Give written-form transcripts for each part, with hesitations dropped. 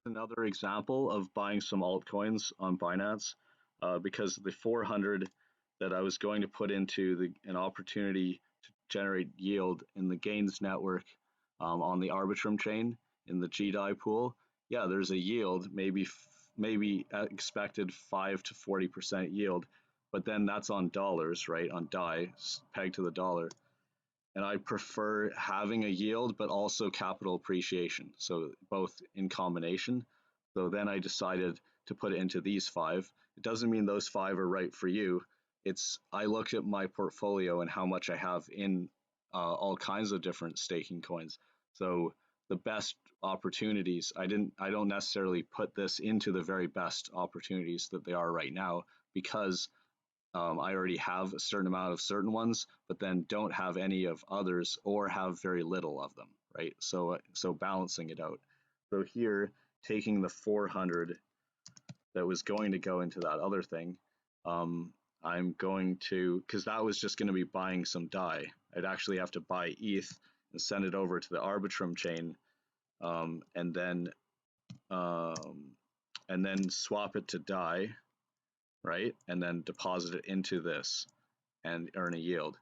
another example of buying some altcoins on Binance, because the 400 that I was going to put into an opportunity to generate yield in the Gains network, on the Arbitrum chain in the GDI pool. Yeah, there's a yield, maybe expected 5 to 40% yield, but then that's on dollars, right? On DAI, pegged to the dollar. And I prefer having a yield, but also capital appreciation. So both in combination. So then I decided to put it into these five. It doesn't mean those five are right for you. I looked at my portfolio and how much I have in all kinds of different staking coins. So the best opportunities, I don't necessarily put this into the very best opportunities that they are right now, because I already have a certain amount of certain ones, but then don't have any of others or have very little of them, right? So balancing it out. So here, taking the 400 that was going to go into that other thing, I'm going to, because that was just going to be buying some DAI. I'd actually have to buy ETH and send it over to the Arbitrum chain, and then swap it to DAI, right? And then deposit it into this and earn a yield.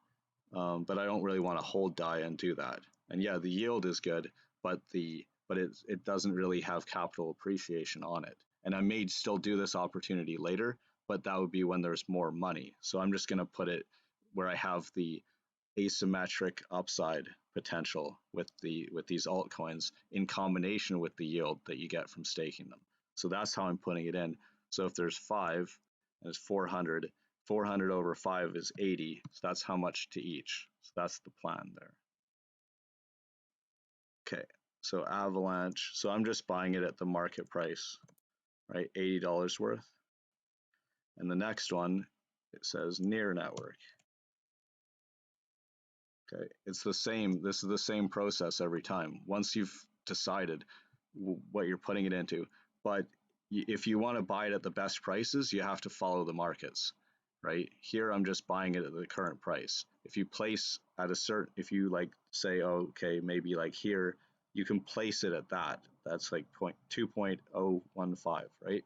But I don't really want to hold DAI and do that. And yeah, the yield is good, but it doesn't really have capital appreciation on it. And I may still do this opportunity later, but that would be when there's more money. So I'm just going to put it where I have the asymmetric upside potential with these altcoins in combination with the yield that you get from staking them. So that's how I'm putting it in. So if there's 5 and it's 400, 400 over 5 is 80. So that's how much to each. So that's the plan there. Okay, so Avalanche. So I'm just buying it at the market price, right? $80 worth. And the next one, it says near network. Okay, it's the same. This is the same process every time. Once you've decided what you're putting it into, but if you want to buy it at the best prices, you have to follow the markets, right? Here, I'm just buying it at the current price. If you place at a certain, if you like say, oh, okay, maybe like here, you can place it at that. That's like 2.015, right?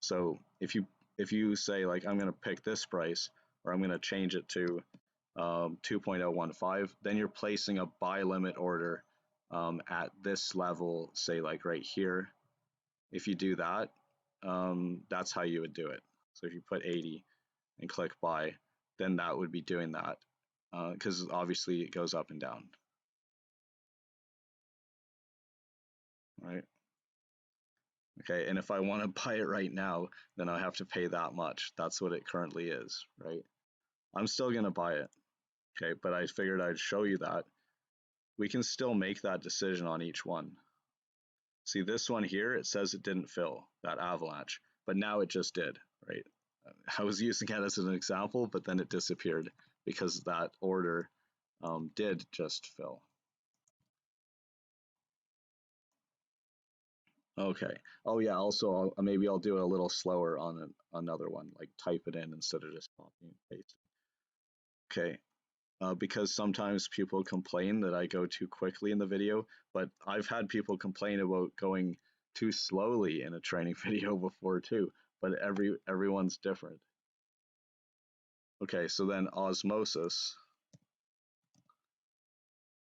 So if you say like I'm going to pick this price, or I'm going to change it to 2.015, then you're placing a buy limit order at this level, say like right here. If you do that, that's how you would do it. So if you put 80 and click buy, then that would be doing that, because obviously it goes up and down, right? Okay, and if I want to buy it right now, then I have to pay that much. That's what it currently is, right? I'm still going to buy it, okay, but I figured I'd show you that. We can still make that decision on each one. See this one here, it says it didn't fill, that avalanche, but now it just did, right? I was using it as an example, but then it disappeared because that order did just fill. Okay. Oh yeah, also maybe I'll do it a little slower on another one, like type it in instead of just copying and pasting. Okay. Because sometimes people complain that I go too quickly in the video, but I've had people complain about going too slowly in a training video before too, but everyone's different. Okay, so then osmosis,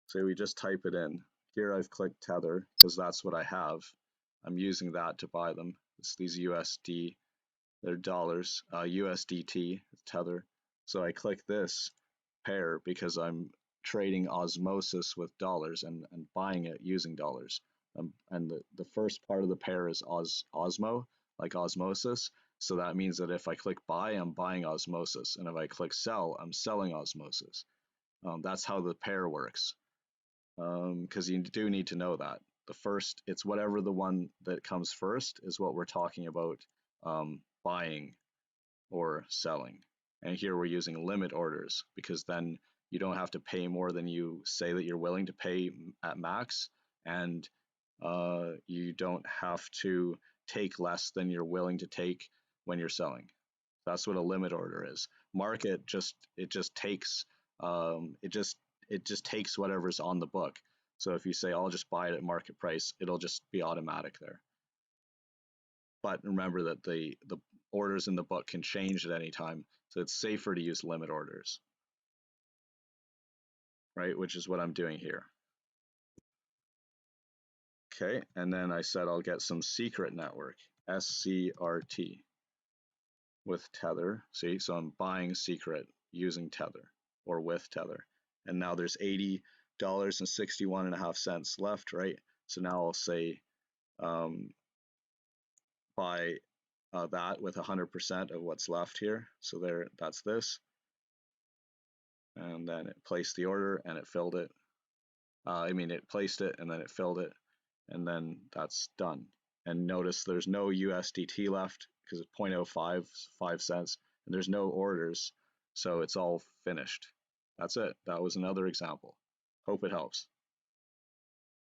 say we just type it in. Here I've clicked tether because that's what I have. I'm using that to buy them. It's these USD, they're dollars, USDT, tether. So I click this pair because I'm trading osmosis with dollars and buying it using dollars. And the first part of the pair is osmo, like osmosis. So that means that if I click buy, I'm buying osmosis. And if I click sell, I'm selling osmosis. That's how the pair works. Because you do need to know that. The first, it's whatever the one that comes first is what we're talking about buying or selling. And here we're using limit orders because then you don't have to pay more than you say that you're willing to pay at max, and you don't have to take less than you're willing to take when you're selling. That's what a limit order is. Market it just takes whatever's on the book. So if you say I'll just buy it at market price, it'll just be automatic there. but remember that the orders in the book can change at any time, so it's safer to use limit orders, right? Which is what I'm doing here. Okay, and then I said I'll get some secret network, SCRT, with Tether. See, so I'm buying secret using Tether or with Tether. And now there's $80.61.5 left, right? So now I'll say buy that with 100% of what's left here. So there, that's this. And then it placed the order and it filled it. It placed it and then it filled it, and then that's done. And notice there's no USDT left because it's 0.05 cents, and there's no orders, so it's all finished. That's it. That was another example. Hope it helps.